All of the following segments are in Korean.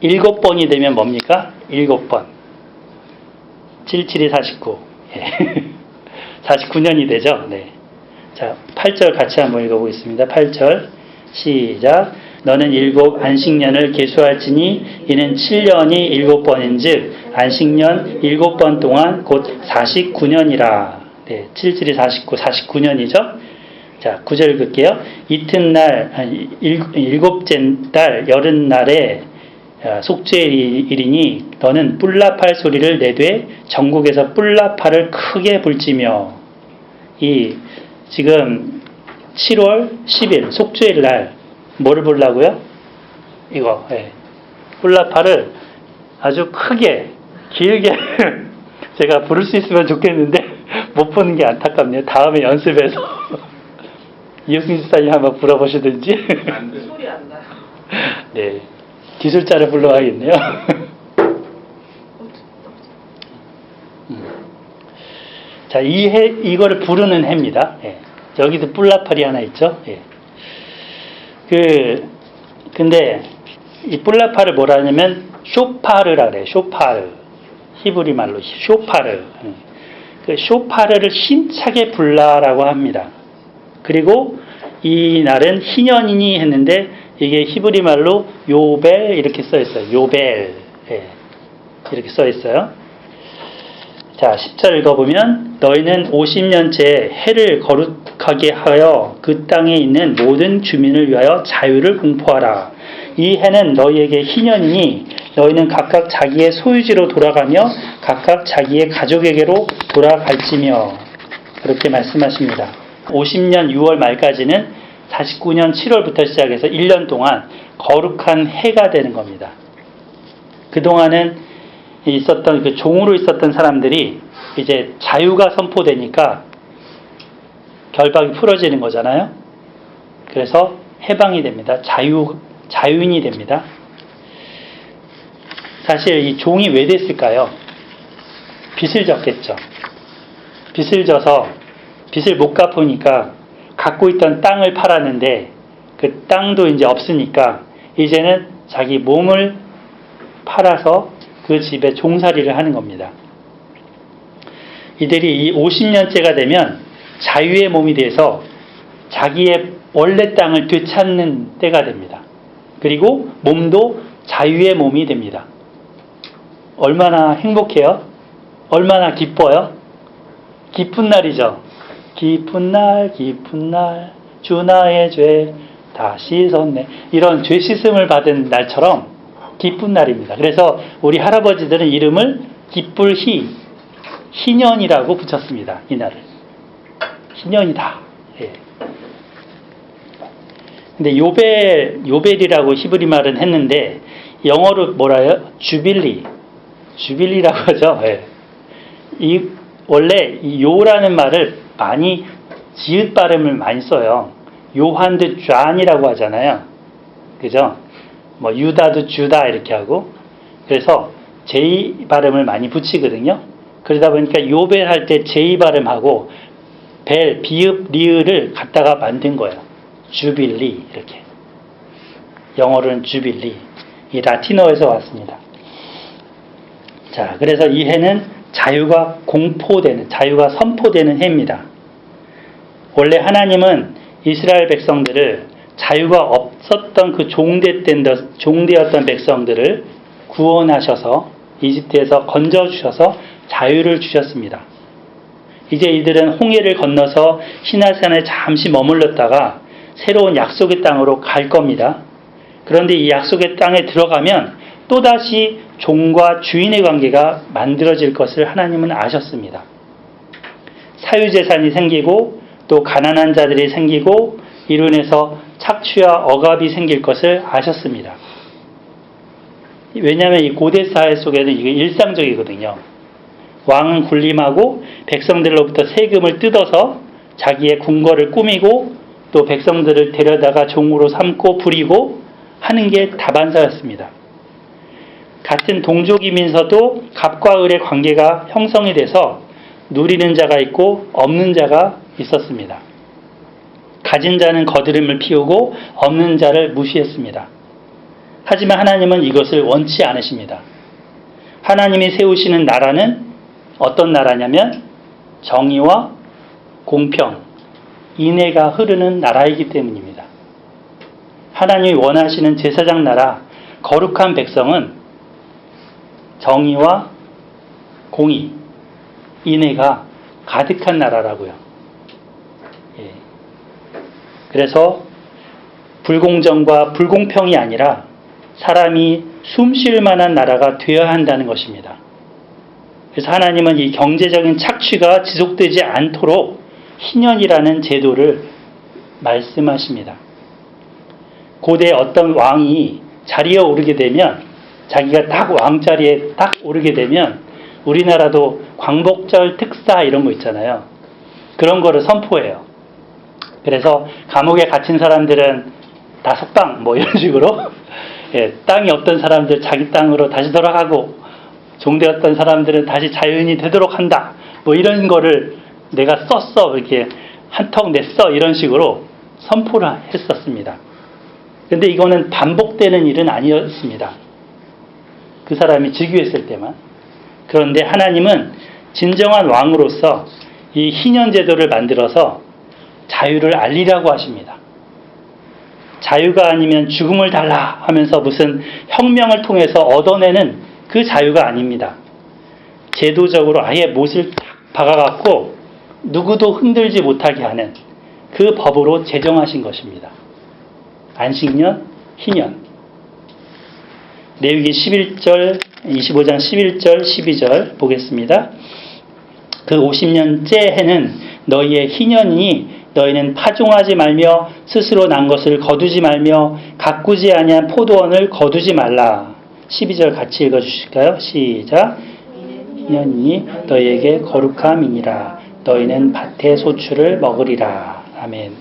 7번이 되면 뭡니까? 7번. 77이 49. 예. 49년이 되죠? 네. 자, 8절 같이 한번 읽어보겠습니다. 8절. 시작. 너는 7 안식년을 계수할지니 이는 7년이 7번인 즉, 안식년 7번 동안 곧 49년이라. 네. 77이 49, 49년이죠? 자, 9절 읽을게요. 이튿날, 일곱째 달, 여름날에 속죄일이니 너는 뿔라팔 소리를 내되 전국에서 뿔라팔을 크게 불지며. 이 지금 7월 10일 속죄일 날 뭐를 부르라고요? 이거 뿔라팔을 아주 크게 길게 제가 부를 수 있으면 좋겠는데 못 부는 게 안타깝네요. 다음에 연습해서 이효승 집사님 한번 불어보시든지. 소리 안 나요. 네. 기술자를 불러야겠네요. 자, 이거를 부르는 해입니다. 예. 여기도 뿔라팔이 하나 있죠. 예. 근데 이 뿔라팔을 뭐라 하냐면 쇼파르라 그래요. 쇼파르. 히브리 말로 쇼파르. 그 쇼파르를 힘차게 불라라고 합니다. 그리고 이 날은 희년이니 했는데 이게 히브리 말로 요벨 이렇게 써 있어요. 요벨. 예. 이렇게 써 있어요. 자, 10절 읽어보면 너희는 50년째 해를 거룩하게 하여 그 땅에 있는 모든 주민을 위하여 자유를 공포하라. 이 해는 너희에게 희년이니 너희는 각각 자기의 소유지로 돌아가며 각각 자기의 가족에게로 돌아갈지며. 그렇게 말씀하십니다. 50년 6월 말까지는 49년 7월부터 시작해서 1년 동안 거룩한 해가 되는 겁니다. 그동안은 있었던 그 종으로 있었던 사람들이 이제 자유가 선포되니까 결박이 풀어지는 거잖아요. 그래서 해방이 됩니다. 자유인이 됩니다. 사실 이 종이 왜 됐을까요? 빚을 졌겠죠. 빚을 져서 빚을 못 갚으니까 갖고 있던 땅을 팔았는데 그 땅도 이제 없으니까 이제는 자기 몸을 팔아서 그 집에 종살이를 하는 겁니다. 이들이 이 50년째가 되면 자유의 몸이 돼서 자기의 원래 땅을 되찾는 때가 됩니다. 그리고 몸도 자유의 몸이 됩니다. 얼마나 행복해요? 얼마나 기뻐요? 기쁜 날이죠. 기쁜 날 주 나의 죄 다 씻었네. 이런 죄 씻음을 받은 날처럼 기쁜 날입니다. 그래서 우리 할아버지들은 이름을 기쁠 희년이라고 붙였습니다. 이 날을. 희년이다. 예. 근데 요벨이라고 히브리 말은 했는데 영어로 뭐라요? 주빌리라고 하죠. 예. 원래 이 요라는 말을 많이 지읒 발음을 많이 써요. 요한도 존이라고 하잖아요. 그죠? 뭐 유다도 주다 이렇게 하고. 그래서 J 발음을 많이 붙이거든요. 그러다 보니까 요벨 할 때 J 발음하고 벨, 비읍, 리을을 갖다가 만든 거예요. 주빌리 이렇게. 영어로는 주빌리. 이 라틴어에서 왔습니다. 자, 그래서 이 해는 자유가 자유가 선포되는 해입니다. 원래 하나님은 이스라엘 백성들을 자유가 없었던 그 종되었던 백성들을 구원하셔서 이집트에서 건져주셔서 자유를 주셨습니다. 이제 이들은 홍해를 건너서 시내산에 잠시 머물렀다가 새로운 약속의 땅으로 갈 겁니다. 그런데 이 약속의 땅에 들어가면 또다시 종과 주인의 관계가 만들어질 것을 하나님은 아셨습니다. 사유재산이 생기고 또 가난한 자들이 생기고 이로 인해서 착취와 억압이 생길 것을 아셨습니다. 왜냐하면 이 고대 사회 속에는 이게 일상적이거든요. 왕은 군림하고 백성들로부터 세금을 뜯어서 자기의 궁궐을 꾸미고 또 백성들을 데려다가 종으로 삼고 부리고 하는 게 다반사였습니다. 같은 동족이면서도 갑과 을의 관계가 형성이 돼서 누리는 자가 있고 없는 자가 있었습니다. 가진 자는 거드름을 피우고 없는 자를 무시했습니다. 하지만 하나님은 이것을 원치 않으십니다. 하나님이 세우시는 나라는 어떤 나라냐면 정의와 공평, 인애가 흐르는 나라이기 때문입니다. 하나님이 원하시는 제사장 나라, 거룩한 백성은 정의와 공의, 인애가 가득한 나라라고요. 예. 그래서 불공정과 불공평이 아니라 사람이 숨 쉴 만한 나라가 되어야 한다는 것입니다. 그래서 하나님은 이 경제적인 착취가 지속되지 않도록 희년이라는 제도를 말씀하십니다. 고대 어떤 왕이 자리에 오르게 되면, 자기가 딱 왕자리에 딱 오르게 되면 우리나라도 광복절 특사 이런 거 있잖아요. 그런 거를 선포해요. 그래서 감옥에 갇힌 사람들은 다 석방 뭐 이런 식으로 예, 땅이 없던 사람들 자기 땅으로 다시 돌아가고 종되었던 사람들은 다시 자유인이 되도록 한다. 뭐 이런 거를 내가 썼어. 이렇게 한턱 냈어. 이런 식으로 선포를 했었습니다. 그런데 이거는 반복되는 일은 아니었습니다. 그 사람이 즉위했을 때만. 그런데 하나님은 진정한 왕으로서 이 희년 제도를 만들어서 자유를 알리라고 하십니다. 자유가 아니면 죽음을 달라 하면서 무슨 혁명을 통해서 얻어내는 그 자유가 아닙니다. 제도적으로 아예 못을 탁 박아갖고 누구도 흔들지 못하게 하는 그 법으로 제정하신 것입니다. 안식년, 희년. 레위기 11절, 25장 11절, 12절 보겠습니다. 그 50년째 해는 너희의 희년이니 너희는 파종하지 말며 스스로 난 것을 거두지 말며 가꾸지 아니한 포도원을 거두지 말라. 12절 같이 읽어주실까요? 시작. 희년이니 너희에게 거룩함이니라. 너희는 밭의 소출을 먹으리라. 아멘.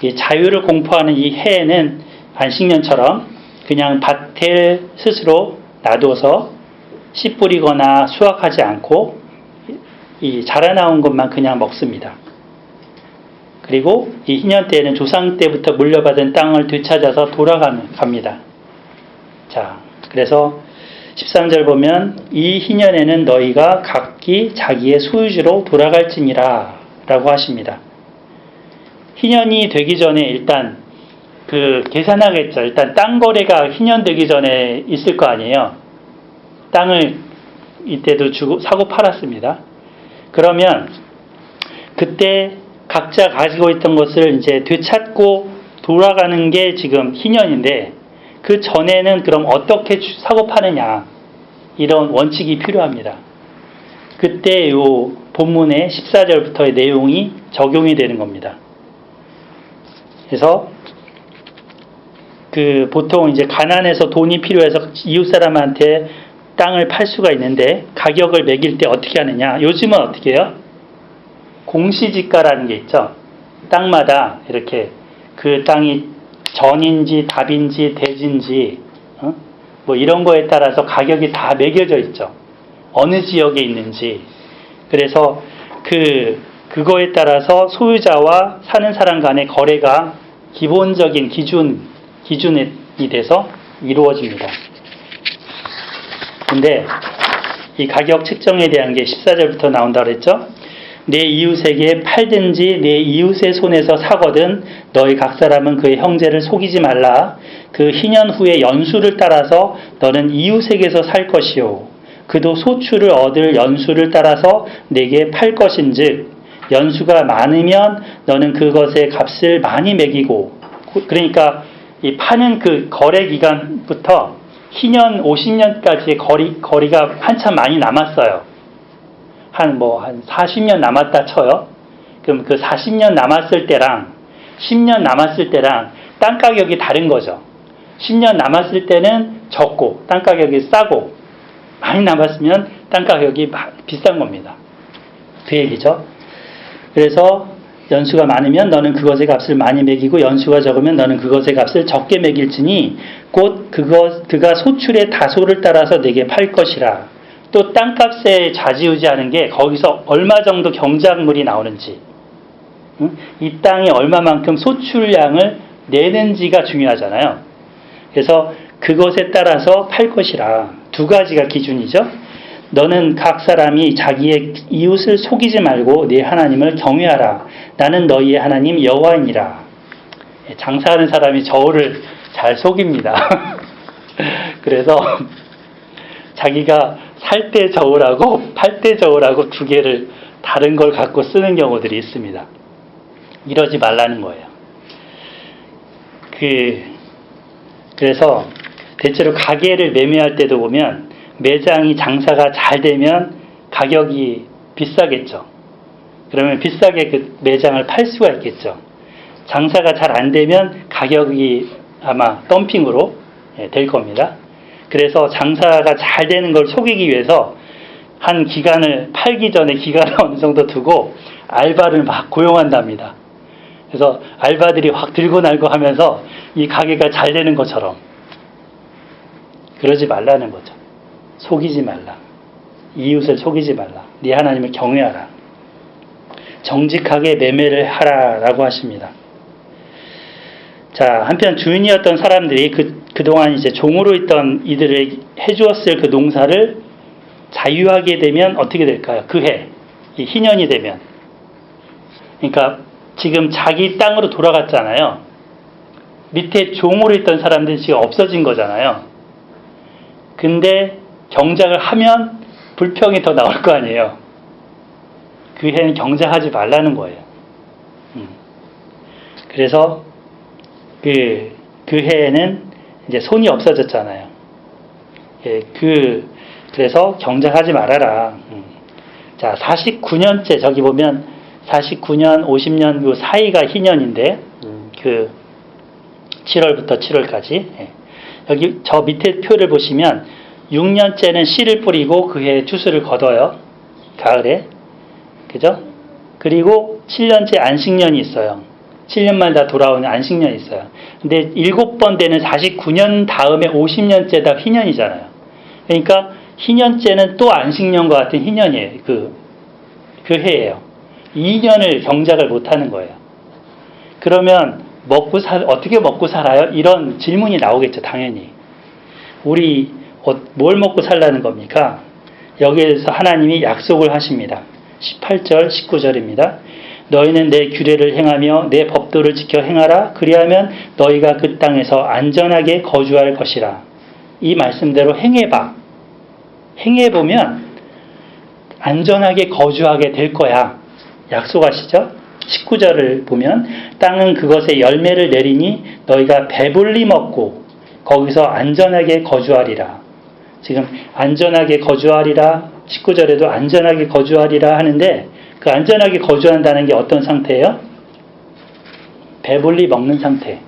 이 자유를 공포하는 이 해에는 안식년처럼 그냥 밭에 스스로 놔둬서 씨 뿌리거나 수확하지 않고 이 자라나온 것만 그냥 먹습니다. 그리고 이 희년 때에는 조상 때부터 물려받은 땅을 되찾아서 돌아갑니다. 자, 그래서 13절 보면 이 희년에는 너희가 각기 자기의 소유지로 돌아갈지니라 라고 하십니다. 희년이 되기 전에 일단 그 계산하겠죠. 일단 땅 거래가 희년 되기 전에 있을 거 아니에요. 땅을 이때도 주고 사고 팔았습니다. 그러면 그때 각자 가지고 있던 것을 이제 되찾고 돌아가는 게 지금 희년인데 그 전에는 그럼 어떻게 사고 파느냐 이런 원칙이 필요합니다. 그때 요 본문의 14절부터의 내용이 적용이 되는 겁니다. 그래서 그 보통 이제 가난해서 돈이 필요해서 이웃 사람한테 땅을 팔 수가 있는데 가격을 매길 때 어떻게 하느냐? 요즘은 어떻게 해요? 공시지가라는 게 있죠. 땅마다 이렇게 그 땅이 전인지 답인지 대지인지 뭐 이런 거에 따라서 가격이 다 매겨져 있죠. 어느 지역에 있는지. 그래서 그거에 따라서 소유자와 사는 사람 간의 거래가 기본적인 기준이 돼서 이루어집니다. 근데 이 가격 책정에 대한 게 14절부터 나온다고 그랬죠. 내 이웃에게 팔든지 내 이웃의 손에서 사거든 너희 각 사람은 그의 형제를 속이지 말라. 그 희년 후에 연수를 따라서 너는 이웃에게서 살 것이요 그도 소출을 얻을 연수를 따라서 내게 팔 것인즉 연수가 많으면 너는 그것의 값을 많이 매기고, 그러니까 이 파는 그 거래 기간부터 희년 50년까지의 거리가 한참 많이 남았어요. 한 40년 남았다 쳐요. 그럼 그 40년 남았을 때랑 10년 남았을 때랑 땅 가격이 다른 거죠. 10년 남았을 때는 적고 땅 가격이 싸고, 많이 남았으면 땅 가격이 비싼 겁니다. 그 얘기죠. 그래서 연수가 많으면 너는 그것의 값을 많이 매기고 연수가 적으면 너는 그것의 값을 적게 매길지니 곧 그가 소출의 다소를 따라서 내게 팔 것이라. 또 땅값에 좌지우지하는 게 거기서 얼마 정도 경작물이 나오는지, 이 땅이 얼마만큼 소출량을 내는지가 중요하잖아요. 그래서 그것에 따라서 팔 것이라. 두 가지가 기준이죠. 너는 각 사람이 자기의 이웃을 속이지 말고 네 하나님을 경외하라. 나는 너희의 하나님 여호와이니라. 장사하는 사람이 저울을 잘 속입니다. 그래서 자기가 살 때 저울하고 팔 때 저울하고 두 개를 다른 걸 갖고 쓰는 경우들이 있습니다. 이러지 말라는 거예요. 그래서 대체로 가게를 매매할 때도 보면 매장이 장사가 잘 되면 가격이 비싸겠죠. 그러면 비싸게 그 매장을 팔 수가 있겠죠. 장사가 잘 안 되면 가격이 아마 덤핑으로 될 겁니다. 그래서 장사가 잘 되는 걸 속이기 위해서 한 기간을 팔기 전에 기간을 어느 정도 두고 알바를 막 고용한답니다. 그래서 알바들이 확 들고 날고 하면서 이 가게가 잘 되는 것처럼. 그러지 말라는 거죠. 속이지 말라. 이웃을 속이지 말라. 네 하나님을 경외하라. 정직하게 매매를 하라라고 하십니다. 자, 한편 주인이었던 사람들이 그동안 이제 종으로 있던 이들에게 해주었을 그 농사를 자유하게 되면 어떻게 될까요? 그 해, 이 희년이 되면. 그러니까 지금 자기 땅으로 돌아갔잖아요. 밑에 종으로 있던 사람들이 지금 없어진 거잖아요. 근데 경작을 하면 불평이 더 나올 거 아니에요. 그 해는 경작하지 말라는 거예요. 그래서 그 해에는 이제 손이 없어졌잖아요. 예, 그래서 경작하지 말아라. 자, 49년째, 저기 보면 49년, 50년 그 사이가 희년인데, 그 7월부터 7월까지. 예. 여기 저 밑에 표를 보시면 6년째는 씨를 뿌리고 그 해에 추수를 거둬요. 가을에. 그죠? 그리고 7년째 안식년이 있어요. 7년만 다 돌아오는 안식년이 있어요. 근데 7번 되는 49년 다음에 50년째다 희년이잖아요. 그러니까 희년째는 또 안식년과 같은 희년이에요. 그 해예요. 2년을 경작을 못하는 거예요. 그러면 어떻게 먹고 살아요? 이런 질문이 나오겠죠, 당연히. 우리 뭘 먹고 살라는 겁니까? 여기에서 하나님이 약속을 하십니다. 18절, 19절입니다. 너희는 내 규례를 행하며 내 법도를 지켜 행하라. 그리하면 너희가 그 땅에서 안전하게 거주할 것이라. 이 말씀대로 행해봐. 행해보면 안전하게 거주하게 될 거야. 약속하시죠? 19절을 보면 땅은 그것의 열매를 내리니 너희가 배불리 먹고 거기서 안전하게 거주하리라. 지금 안전하게 거주하리라, 19절에도 안전하게 거주하리라 하는데 그 안전하게 거주한다는 게 어떤 상태예요? 배불리 먹는 상태.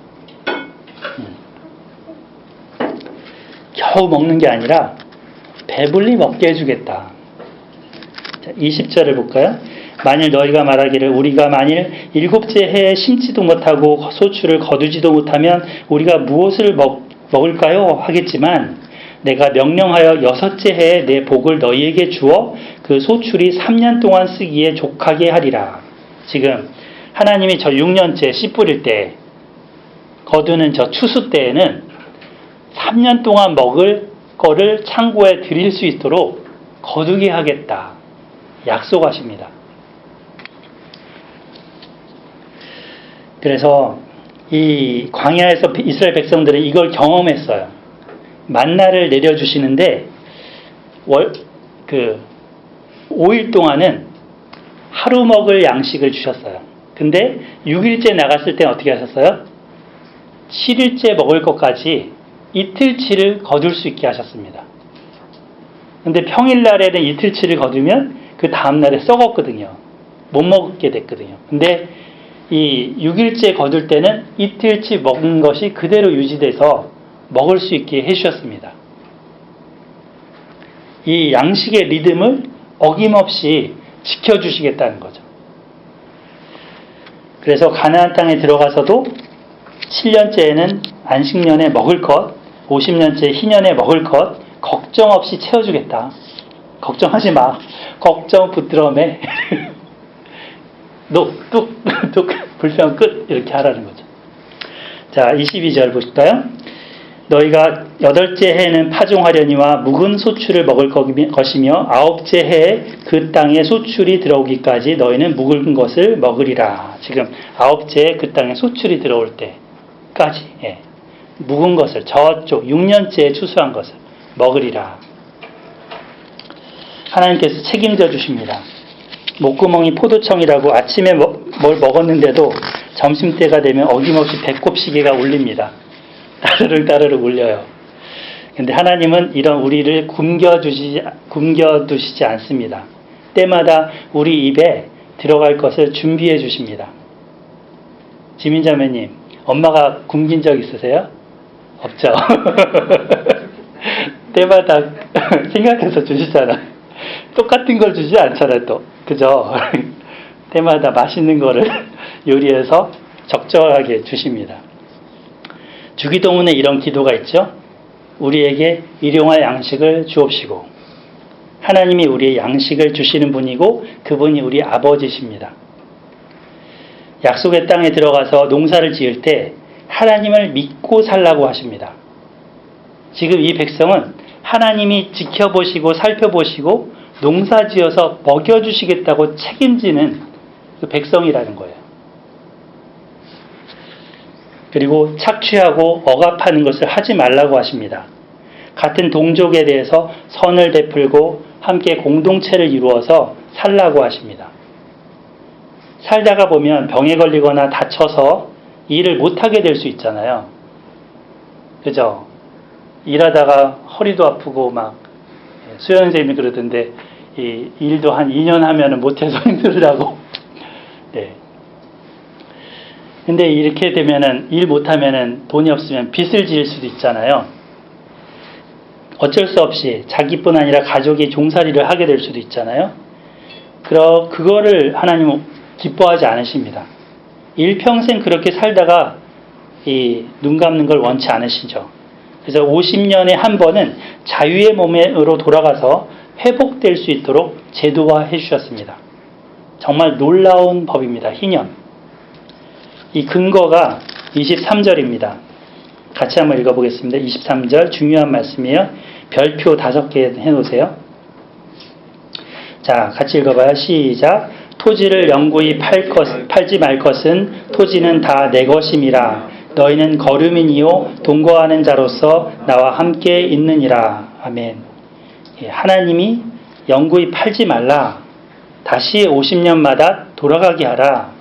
겨우 먹는 게 아니라 배불리 먹게 해주겠다. 자, 20절을 볼까요? 만일 너희가 말하기를 우리가 만일 7째 해에 심지도 못하고 소출을 거두지도 못하면 우리가 무엇을 먹을까요? 하겠지만 내가 명령하여 6째 해에 내 복을 너희에게 주어 그 소출이 3년 동안 쓰기에 족하게 하리라. 지금 하나님이 저 6년째 씨 뿌릴 때 거두는 저 추수 때에는 3년 동안 먹을 거를 창고에 드릴 수 있도록 거두게 하겠다. 약속하십니다. 그래서 이 광야에서 이스라엘 백성들은 이걸 경험했어요. 만나를 내려주시는데 5일 동안은 하루 먹을 양식을 주셨어요. 근데 6일째 나갔을 때는 어떻게 하셨어요? 7일째 먹을 것까지 이틀치를 거둘 수 있게 하셨습니다. 근데 평일날에는 이틀치를 거두면 그 다음날에 썩었거든요. 못 먹게 됐거든요. 근데 이 6일째 거둘 때는 이틀치 먹은 것이 그대로 유지돼서 먹을 수 있게 해주셨습니다. 이 양식의 리듬을 어김없이 지켜주시겠다는 거죠. 그래서 가나안 땅에 들어가서도 7년째에는 안식년에 먹을 것, 50년째 희년에 먹을 것 걱정 없이 채워주겠다. 걱정하지 마. 걱정 붙들어매. 뚝 불평 끝 이렇게 하라는 거죠. 자, 22절 보실까요? 너희가 여덟째 해에는 파종하려니와 묵은 소출을 먹을 것이며 아홉째 해에 그 땅에 소출이 들어오기까지 너희는 묵은 것을 먹으리라. 지금 아홉째 그 땅에 소출이 들어올 때까지 묵은 것을 저쪽 6년째에 추수한 것을 먹으리라. 하나님께서 책임져 주십니다. 목구멍이 포도청이라고 아침에 뭘 먹었는데도 점심때가 되면 어김없이 배꼽 시계가 울립니다. 따르릉 울려요. 근데 하나님은 이런 우리를 굶겨두시지 않습니다. 때마다 우리 입에 들어갈 것을 준비해 주십니다. 지민자매님, 엄마가 굶긴 적 있으세요? 없죠? 때마다 생각해서 주시잖아요. 똑같은 걸 주지 않잖아요, 또. 그죠? 때마다 맛있는 거를 요리해서 적절하게 주십니다. 주기도문에 이런 기도가 있죠. 우리에게 일용할 양식을 주옵시고. 하나님이 우리의 양식을 주시는 분이고 그분이 우리 아버지십니다. 약속의 땅에 들어가서 농사를 지을 때 하나님을 믿고 살라고 하십니다. 지금 이 백성은 하나님이 지켜보시고 살펴보시고 농사지어서 먹여주시겠다고 책임지는 그 백성이라는 거예요. 그리고 착취하고 억압하는 것을 하지 말라고 하십니다. 같은 동족에 대해서 선을 베풀고 함께 공동체를 이루어서 살라고 하십니다. 살다가 보면 병에 걸리거나 다쳐서 일을 못하게 될 수 있잖아요. 그죠? 일하다가 허리도 아프고 막 수연 선생님이 그러던데 이 일도 한 2년 하면은 못해서 힘들다고. 네. 근데 이렇게 되면은 일 못하면은 돈이 없으면 빚을 지을 수도 있잖아요. 어쩔 수 없이 자기뿐 아니라 가족이 종살이를 하게 될 수도 있잖아요. 그거를 하나님은 기뻐하지 않으십니다. 일평생 그렇게 살다가 눈 감는 걸 원치 않으시죠. 그래서 50년에 한 번은 자유의 몸으로 돌아가서 회복될 수 있도록 제도화해 주셨습니다. 정말 놀라운 법입니다. 희년. 이 근거가 23절입니다. 같이 한번 읽어보겠습니다. 23절 중요한 말씀이에요. 별표 5개 해놓으세요. 자, 같이 읽어봐요. 시작. 토지를 영구히 팔지 말 것은 토지는 다 내 것임이라. 너희는 거류민이요 동거하는 자로서 나와 함께 있느니라. 아멘. 하나님이 영구히 팔지 말라. 다시 50년마다 돌아가게 하라.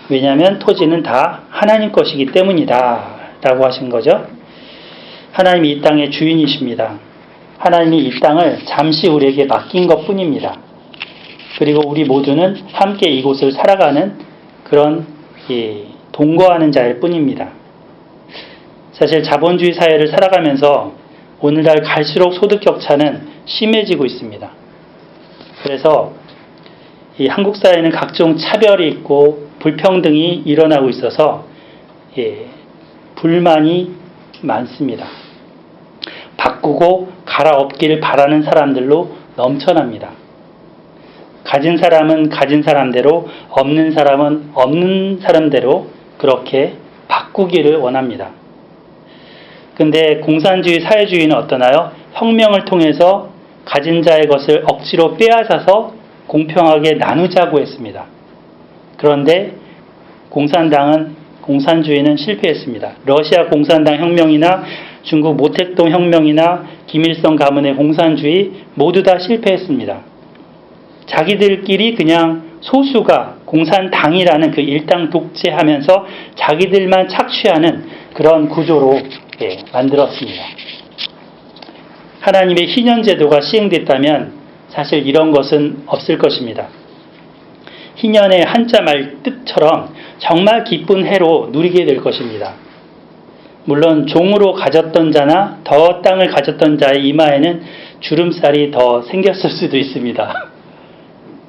왜냐하면 토지는 다 하나님 것이기 때문이다. 라고 하신 거죠. 하나님이 이 땅의 주인이십니다. 하나님이 이 땅을 잠시 우리에게 맡긴 것 뿐입니다. 그리고 우리 모두는 함께 이곳을 살아가는 그런 동거하는 자일 뿐입니다. 사실 자본주의 사회를 살아가면서 오늘날 갈수록 소득 격차는 심해지고 있습니다. 그래서 이 한국 사회는 각종 차별이 있고 불평등이 일어나고 있어서 불만이 많습니다. 바꾸고 갈아엎기를 바라는 사람들로 넘쳐납니다. 가진 사람은 가진 사람대로, 없는 사람은 없는 사람대로 그렇게 바꾸기를 원합니다. 근데 공산주의 사회주의는 어떠나요? 혁명을 통해서 가진 자의 것을 억지로 빼앗아서 공평하게 나누자고 했습니다. 그런데 공산주의는 실패했습니다. 러시아 공산당 혁명이나 중국 모택동 혁명이나 김일성 가문의 공산주의 모두 다 실패했습니다. 자기들끼리 그냥 소수가 공산당이라는 그 일당 독재하면서 자기들만 착취하는 그런 구조로 만들었습니다. 하나님의 희년제도가 시행됐다면 사실 이런 것은 없을 것입니다. 희년의 한자 말 뜻처럼 정말 기쁜 해로 누리게 될 것입니다. 물론 종으로 가졌던 자나 더 땅을 가졌던 자의 이마에는 주름살이 더 생겼을 수도 있습니다.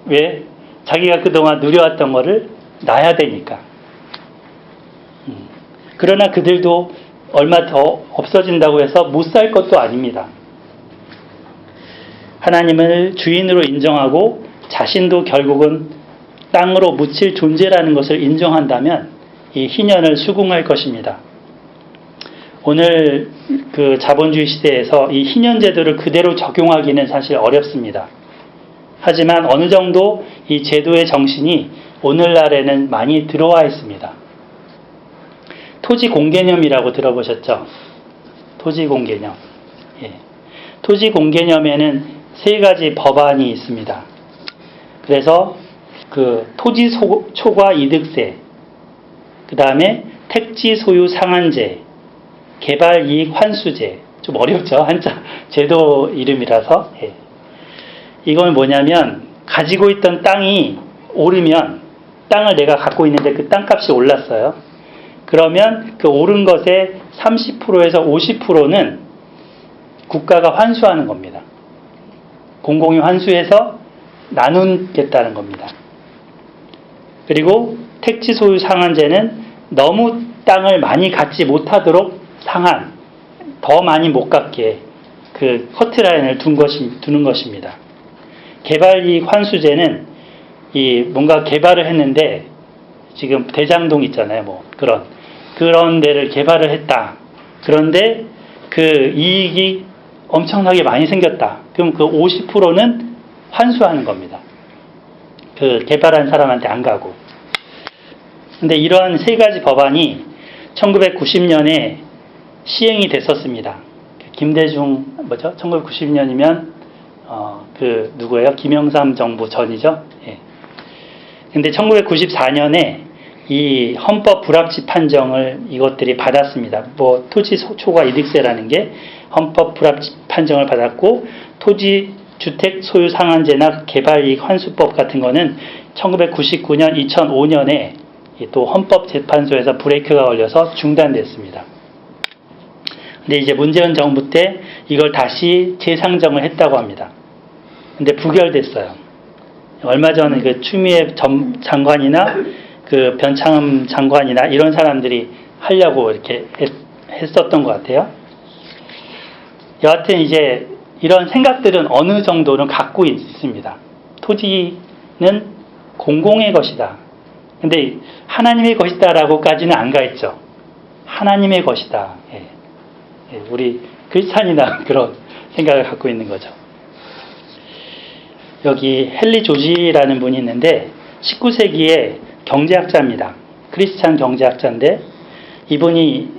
왜? 자기가 그동안 누려왔던 것을 놔야 되니까. 그러나 그들도 얼마 더 없어진다고 해서 못 살 것도 아닙니다. 하나님을 주인으로 인정하고 자신도 결국은 땅으로 묻힐 존재라는 것을 인정한다면 이 희년을 수긍할 것입니다. 오늘 그 자본주의 시대에서 이 희년 제도를 그대로 적용하기는 사실 어렵습니다. 하지만 어느 정도 이 제도의 정신이 오늘날에는 많이 들어와 있습니다. 토지 공개념이라고 들어보셨죠? 토지 공개념. 예. 토지 공개념에는 세 가지 법안이 있습니다. 그래서 그 토지 초과 이득세, 그 다음에 택지 소유 상한제, 개발 이익 환수제. 좀 어렵죠? 한자 제도 이름이라서. 예. 이건 뭐냐면 가지고 있던 땅이 오르면 땅을 내가 갖고 있는데 그 땅값이 올랐어요. 그러면 그 오른 것의 30%에서 50%는 국가가 환수하는 겁니다. 공공이 환수해서 나누겠다는 겁니다. 그리고 택지 소유 상한제는 너무 땅을 많이 갖지 못하도록 상한, 더 많이 못 갖게 그 커트라인을 두는 것입니다. 개발이익 환수제는 이 뭔가 개발을 했는데 지금 대장동 있잖아요. 뭐 그런 데를 개발을 했다. 그런데 그 이익이 엄청나게 많이 생겼다. 그럼 그 50%는 환수하는 겁니다. 그 개발한 사람한테 안 가고. 근데 이러한 세 가지 법안이 1990년에 시행이 됐었습니다. 김대중 1990년이면 누구예요? 김영삼 정부 전이죠. 예. 근데 1994년에 이 헌법 불합치 판정을 이것들이 받았습니다. 뭐 토지 초과 이득세라는 게 헌법 불합치 판정을 받았고, 토지 주택 소유 상한제나 개발이익 환수법 같은 거는 1999년, 2005년에 또 헌법재판소에서 브레이크가 걸려서 중단됐습니다. 근데 이제 문재인 정부 때 이걸 다시 재상정을 했다고 합니다. 근데 부결됐어요. 얼마 전에 그 추미애 장관이나 그 변창흠 장관이나 이런 사람들이 하려고 이렇게 했었던 것 같아요. 여하튼 이제 이런 생각들은 어느 정도는 갖고 있습니다. 토지는 공공의 것이다. 근데 하나님의 것이다라고까지는 안 가 있죠. 하나님의 것이다. 예. 우리 크리스찬이나 그런 생각을 갖고 있는 거죠. 여기 헨리 조지라는 분이 있는데 19세기에 경제학자입니다. 크리스찬 경제학자인데 이분이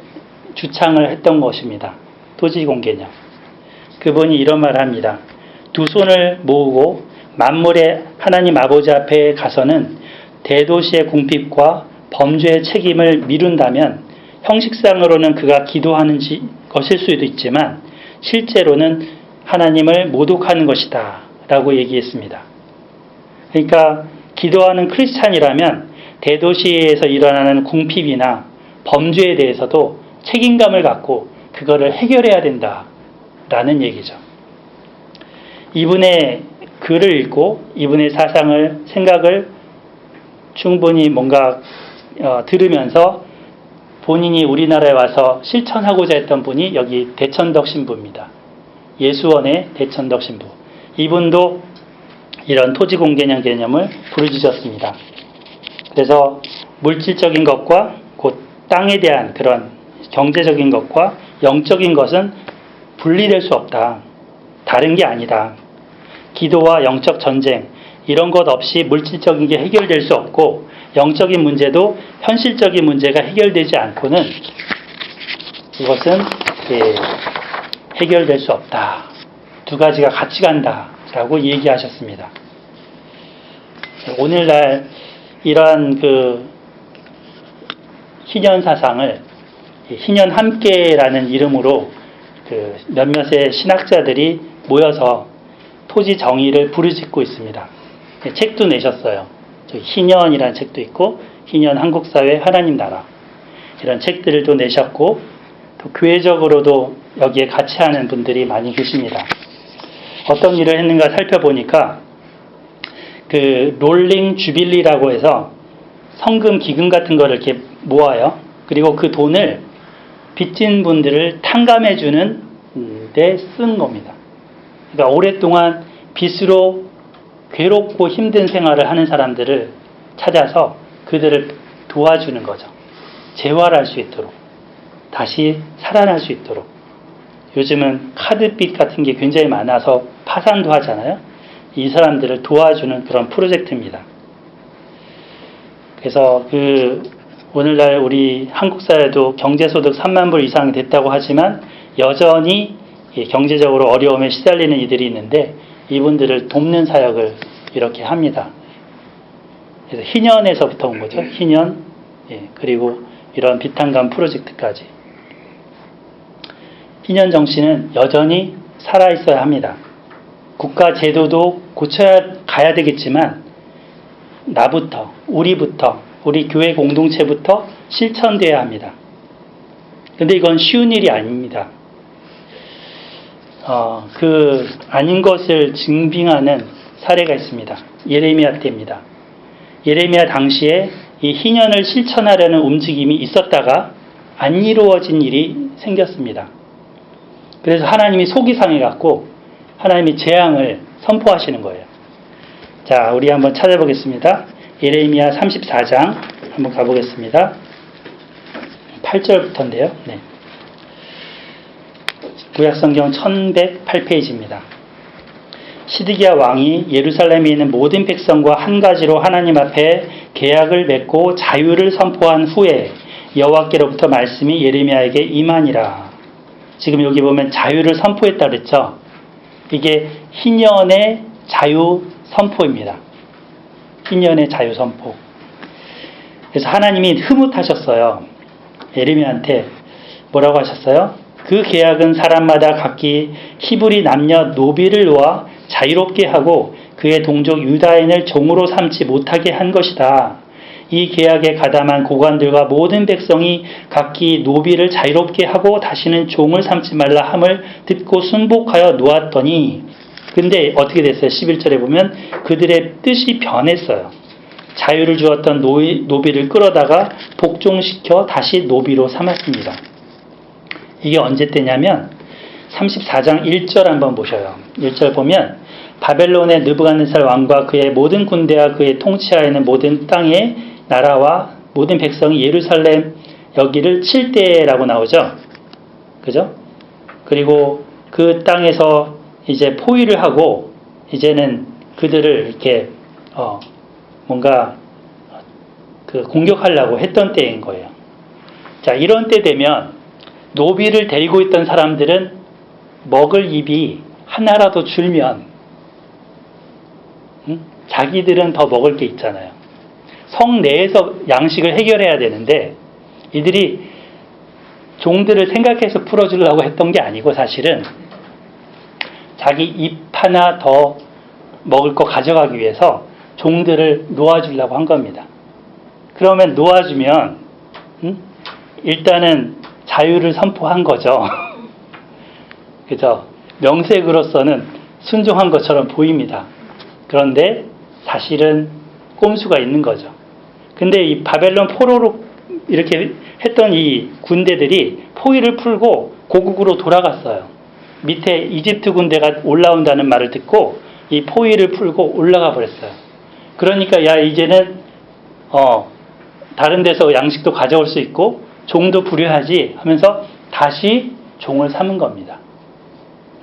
주창을 했던 것입니다. 토지공개념. 그분이 이런 말을 합니다. 두 손을 모으고 만물의 하나님 아버지 앞에 가서는 대도시의 궁핍과 범죄의 책임을 미룬다면 형식상으로는 그가 기도하는 것일 수도 있지만 실제로는 하나님을 모독하는 것이다 라고 얘기했습니다. 그러니까 기도하는 크리스찬이라면 대도시에서 일어나는 궁핍이나 범죄에 대해서도 책임감을 갖고 그거를 해결해야 된다라는 얘기죠. 이분의 글을 읽고 이분의 사상을, 생각을 충분히 뭔가 들으면서 본인이 우리나라에 와서 실천하고자 했던 분이 여기 대천덕 신부입니다. 예수원의 대천덕 신부. 이분도 이런 토지공개념 개념을 부르짖었습니다. 그래서 물질적인 것과 곧 땅에 대한 그런 경제적인 것과 영적인 것은 분리될 수 없다. 다른 게 아니다. 기도와 영적 전쟁 이런 것 없이 물질적인 게 해결될 수 없고 영적인 문제도 현실적인 문제가 해결되지 않고는 이것은 해결될 수 없다. 두 가지가 같이 간다라고 얘기하셨습니다. 오늘날 이러한 그 희년 사상을 희년 함께라는 이름으로 그 몇몇의 신학자들이 모여서 토지 정의를 부르짖고 있습니다. 책도 내셨어요. 희년이라는 책도 있고 희년 한국사회 하나님 나라 이런 책들도 내셨고 또 교회적으로도 여기에 같이 하는 분들이 많이 계십니다. 어떤 일을 했는가 살펴보니까 그 롤링 주빌리라고 해서 성금 기금 같은 거를 이렇게 모아요. 그리고 그 돈을 빚진 분들을 탕감해 주는 데 쓴 겁니다. 그러니까 오랫동안 빚으로 괴롭고 힘든 생활을 하는 사람들을 찾아서 그들을 도와주는 거죠. 재활할 수 있도록 다시 살아날 수 있도록. 요즘은 카드빚 같은 게 굉장히 많아서 파산도 하잖아요. 이 사람들을 도와주는 그런 프로젝트입니다. 그래서 오늘날 우리 한국 사회도 경제소득 3만 불 이상이 됐다고 하지만 여전히 경제적으로 어려움에 시달리는 이들이 있는데 이분들을 돕는 사역을 이렇게 합니다. 그래서 희년에서부터 온 거죠. 희년, 그리고 이런 비탄감 프로젝트까지. 희년 정신은 여전히 살아있어야 합니다. 국가 제도도 고쳐야 가야 되겠지만 나부터, 우리부터, 우리 교회 공동체부터 실천돼야 합니다. 근데 이건 쉬운 일이 아닙니다. 아닌 것을 증빙하는 사례가 있습니다. 예레미야 때입니다. 예레미야 당시에 이 희년을 실천하려는 움직임이 있었다가 안 이루어진 일이 생겼습니다. 그래서 하나님이 속이 상해갖고 하나님이 재앙을 선포하시는 거예요. 자, 우리 한번 찾아보겠습니다. 예레미야 34장 한번 가보겠습니다. 8절부터인데요. 네. 구약성경 1108페이지입니다. 시드기야 왕이 예루살렘에 있는 모든 백성과 한 가지로 하나님 앞에 계약을 맺고 자유를 선포한 후에 여호와께로부터 말씀이 예레미야에게 임하니라. 지금 여기 보면 자유를 선포했다 그랬죠. 이게 희년의 자유 선포입니다. 희년의 자유 선포. 그래서 하나님이 흐뭇하셨어요. 예레미야한테 뭐라고 하셨어요? 그 계약은 사람마다 각기 히브리 남녀 노비를 놓아 자유롭게 하고 그의 동족 유다인을 종으로 삼지 못하게 한 것이다. 이 계약에 가담한 고관들과 모든 백성이 각기 노비를 자유롭게 하고 다시는 종을 삼지 말라 함을 듣고 순복하여 놓았더니, 근데 어떻게 됐어요? 11절에 보면 그들의 뜻이 변했어요. 자유를 주었던 노비를 끌어다가 복종시켜 다시 노비로 삼았습니다. 이게 언제 때냐면 34장 1절 한번 보셔요. 1절 보면 바벨론의 느부갓네살 왕과 그의 모든 군대와 그의 통치하에 있는 모든 땅의 나라와 모든 백성이 예루살렘 여기를 칠 때라고 나오죠. 그죠? 그리고 그 땅에서 이제 포위를 하고 이제는 그들을 이렇게 뭔가 공격하려고 했던 때인 거예요. 자, 이런 때 되면 노비를 데리고 있던 사람들은 먹을 입이 하나라도 줄면 자기들은 더 먹을 게 있잖아요. 성 내에서 양식을 해결해야 되는데 이들이 종들을 생각해서 풀어주려고 했던 게 아니고 사실은 자기 입 하나 더 먹을 거 가져가기 위해서 종들을 놓아주려고 한 겁니다. 그러면 놓아주면 일단은 자유를 선포한 거죠. 그죠? 명색으로서는 순종한 것처럼 보입니다. 그런데 사실은 꼼수가 있는 거죠. 근데 이 바벨론 포로로 이렇게 했던 이 군대들이 포위를 풀고 고국으로 돌아갔어요. 밑에 이집트 군대가 올라온다는 말을 듣고 이 포위를 풀고 올라가 버렸어요. 그러니까 야 이제는 다른 데서 양식도 가져올 수 있고 종도 부려야지 하면서 다시 종을 삼은 겁니다.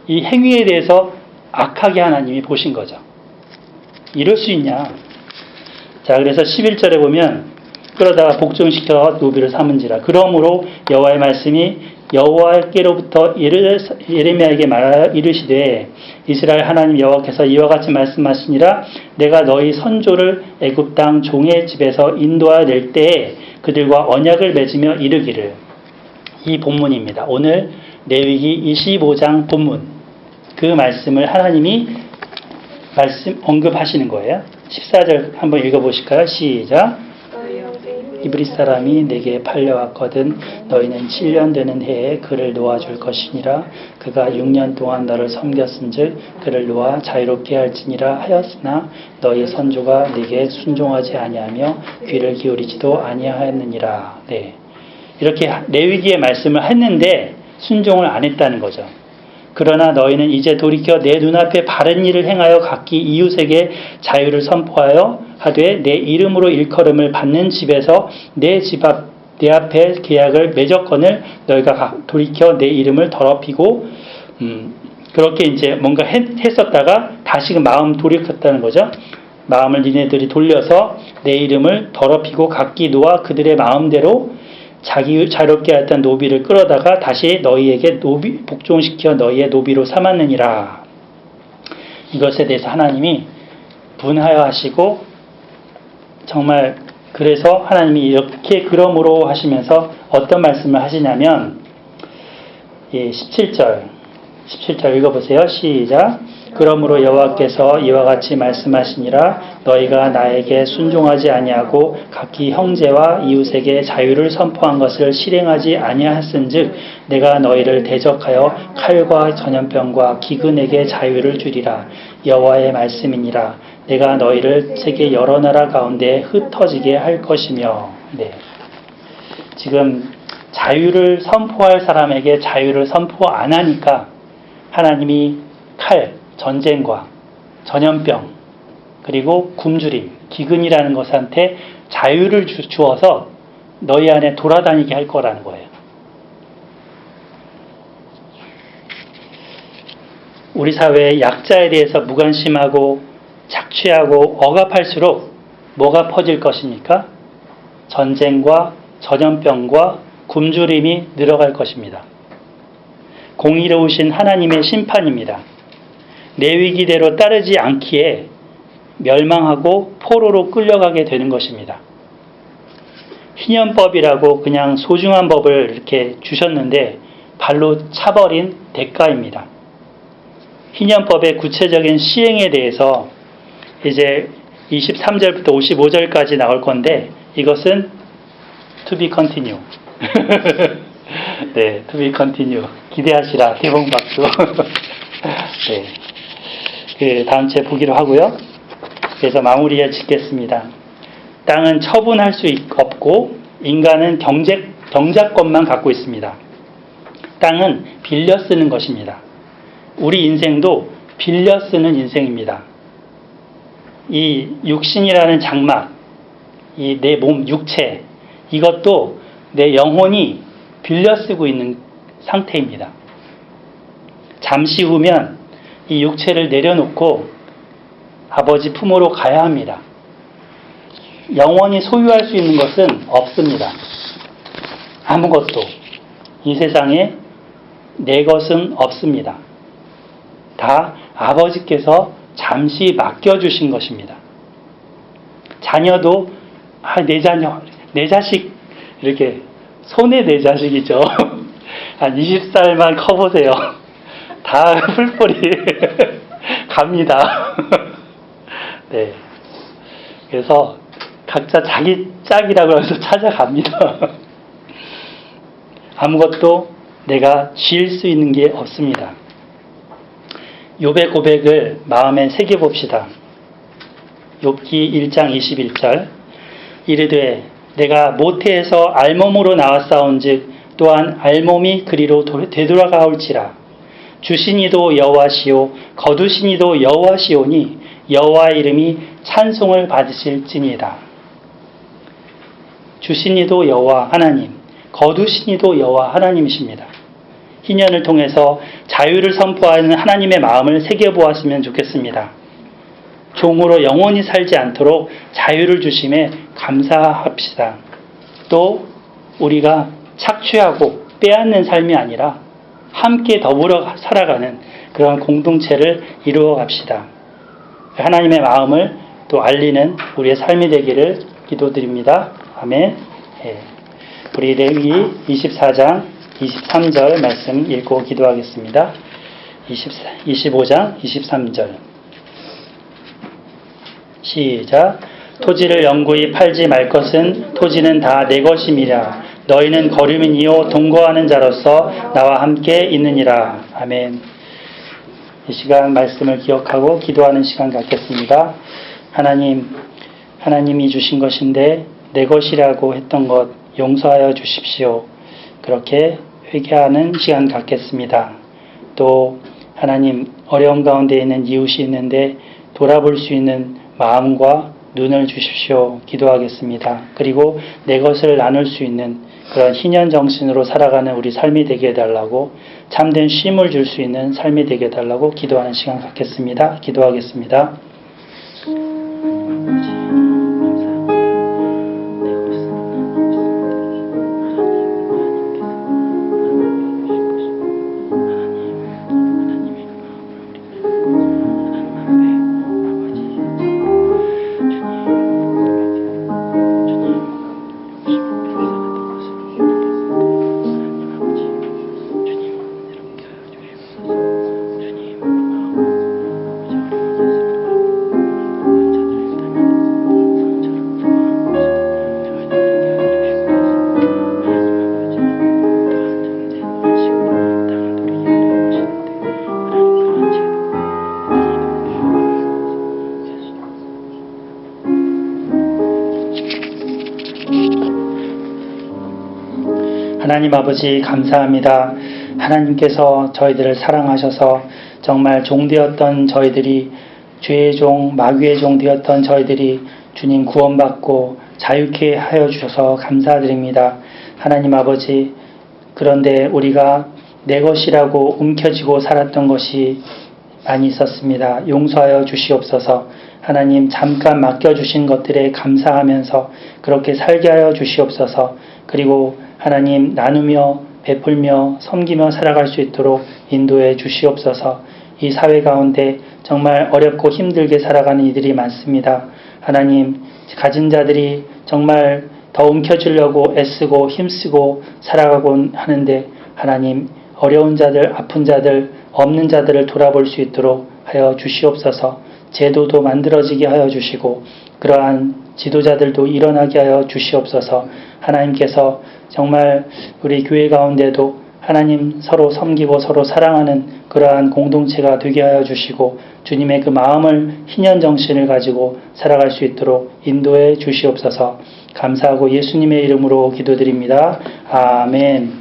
이 행위에 대해서 악하게 하나님이 보신 거죠. 이럴 수 있냐. 자, 그래서 11절에 보면 끌어다가 복종시켜 노비를 삼은지라. 그러므로 여호와의 말씀이 여호와께로부터 예레미야에게 이르시되 이스라엘 하나님 여호와께서 이와 같이 말씀하시니라. 내가 너희 선조를 애굽 땅 종의 집에서 인도하여 낼 때에 그들과 언약을 맺으며 이르기를. 이 본문입니다. 오늘 레위기 25장 본문. 그 말씀을 하나님이 언급하시는 거예요. 14절 한번 읽어보실까요? 시작. 이브리 사람이 내게 팔려왔거든 너희는 7년 되는 해에 그를 놓아줄 것이니라. 그가 6년 동안 너를 섬겼은즉 그를 놓아 자유롭게 할지니라 하였으나 너희 선조가 네게 순종하지 아니하며 귀를 기울이지도 아니하였느니라. 네, 이렇게 레위기의 말씀을 했는데 순종을 안 했다는 거죠. 그러나 너희는 이제 돌이켜 내 눈앞에 바른 일을 행하여 각기 이웃에게 자유를 선포하여 하되 내 이름으로 일컬음을 받는 집에서 내 집 앞 내 앞에 계약을 맺었거늘 너희가 돌이켜 내 이름을 더럽히고 그렇게 이제 뭔가 했었다가 다시금 마음 돌이켰다는 거죠. 마음을 니네들이 돌려서 내 이름을 더럽히고 각기 놓아 그들의 마음대로 자기 자유롭게 하였던 노비를 끌어다가 다시 너희에게 복종시켜 너희의 노비로 삼았느니라. 이것에 대해서 하나님이 분하여 하시고 정말 그래서 하나님이 이렇게 그러므로 하시면서 어떤 말씀을 하시냐면 17절 읽어보세요. 시작. 그러므로 여호와께서 이와 같이 말씀하시니라. 너희가 나에게 순종하지 아니하고 각기 형제와 이웃에게 자유를 선포한 것을 실행하지 아니하였은즉 내가 너희를 대적하여 칼과 전염병과 기근에게 자유를 주리라. 여호와의 말씀이니라. 내가 너희를 세계 여러 나라 가운데 흩어지게 할 것이며. 네. 지금 자유를 선포할 사람에게 자유를 선포 안 하니까 하나님이 칼, 전쟁과 전염병, 그리고 굶주림, 기근이라는 것한테 자유를 주어서 너희 안에 돌아다니게 할 거라는 거예요. 우리 사회의 약자에 대해서 무관심하고 착취하고 억압할수록 뭐가 퍼질 것입니까? 전쟁과 전염병과 굶주림이 늘어갈 것입니다. 공의로우신 하나님의 심판입니다. 내 위기대로 따르지 않기에 멸망하고 포로로 끌려가게 되는 것입니다. 희년법이라고 그냥 소중한 법을 이렇게 주셨는데 발로 차버린 대가입니다. 희년법의 구체적인 시행에 대해서 이제 23절부터 55절까지 나올 건데 이것은 to be continue. 네, to be continue. 기대하시라. 대봉박수. 네. 그 다음 주에 보기로 하고요. 그래서 마무리에 짓겠습니다. 땅은 처분할 수 없고 인간은 경작권만 갖고 있습니다. 땅은 빌려 쓰는 것입니다. 우리 인생도 빌려 쓰는 인생입니다. 이 육신이라는 장막, 이 내 몸, 육체, 이것도 내 영혼이 빌려 쓰고 있는 상태입니다. 잠시 후면 이 육체를 내려놓고 아버지 품으로 가야 합니다. 영원히 소유할 수 있는 것은 없습니다. 아무것도. 이 세상에 내 것은 없습니다. 다 아버지께서 잠시 맡겨주신 것입니다. 자녀도 내 자녀, 내 자식 이렇게 손에 내 자식이죠. 한 20살만 커보세요. 다 풀뿌리 갑니다. 네. 그래서 각자 자기 짝이라고 해서 찾아갑니다. 아무것도 내가 지을 수 있는 게 없습니다. 욥의 고백을 마음에 새겨봅시다. 욥기 1장 21절 이르되 내가 모태에서 알몸으로 나왔사온즉 또한 알몸이 그리로 되돌아가올지라. 주신 이도 여호와시오 거두신 이도 여호와시오니 여호와의 이름이 찬송을 받으실지니이다. 주신 이도 여호와 하나님, 거두신 이도 여호와 하나님이십니다. 희년을 통해서 자유를 선포하는 하나님의 마음을 새겨보았으면 좋겠습니다. 종으로 영원히 살지 않도록 자유를 주심에 감사합시다. 또 우리가 착취하고 빼앗는 삶이 아니라 함께 더불어 살아가는 그런 공동체를 이루어 갑시다. 하나님의 마음을 또 알리는 우리의 삶이 되기를 기도드립니다. 아멘. 예. 우리 레위 24장 23절 말씀 읽고 기도하겠습니다. 25장 23절 시작. 토지를 영구히 팔지 말 것은 토지는 다 내 것임이라. 너희는 거류민이요 동거하는 자로서 나와 함께 있느니라. 아멘. 이 시간 말씀을 기억하고 기도하는 시간 갖겠습니다. 하나님이 주신 것인데 내 것이라고 했던 것 용서하여 주십시오. 그렇게 회개하는 시간 갖겠습니다. 또 하나님 어려움 가운데 있는 이웃이 있는데 돌아볼 수 있는 마음과 눈을 주십시오. 기도하겠습니다. 그리고 내 것을 나눌 수 있는 그런 희년 정신으로 살아가는 우리 삶이 되게 해달라고, 참된 쉼을 줄 수 있는 삶이 되게 해달라고 기도하는 시간 갖겠습니다. 기도하겠습니다. 하나님 아버지 감사합니다. 하나님께서 저희들을 사랑하셔서 정말 종되었던 저희들이, 죄의 종, 마귀의 종 되었던 저희들이 주님 구원받고 자유케 하여 주셔서 감사드립니다. 하나님 아버지, 그런데 우리가 내 것이라고 움켜쥐고 살았던 것이 많이 있었습니다. 용서하여 주시옵소서. 하나님 잠깐 맡겨주신 것들에 감사하면서 그렇게 살게 하여 주시옵소서. 그리고 하나님 나누며 베풀며 섬기며 살아갈 수 있도록 인도해 주시옵소서. 이 사회 가운데 정말 어렵고 힘들게 살아가는 이들이 많습니다. 하나님, 가진 자들이 정말 더 움켜쥐려고 애쓰고 힘쓰고 살아가곤 하는데, 하나님 어려운 자들, 아픈 자들, 없는 자들을 돌아볼 수 있도록 하여 주시옵소서. 제도도 만들어지게 하여 주시고 그러한 지도자들도 일어나게 하여 주시옵소서. 하나님께서 정말 우리 교회 가운데도 하나님 서로 섬기고 서로 사랑하는 그러한 공동체가 되게 하여 주시고 주님의 그 마음을, 희년 정신을 가지고 살아갈 수 있도록 인도해 주시옵소서. 감사하고 예수님의 이름으로 기도드립니다. 아멘.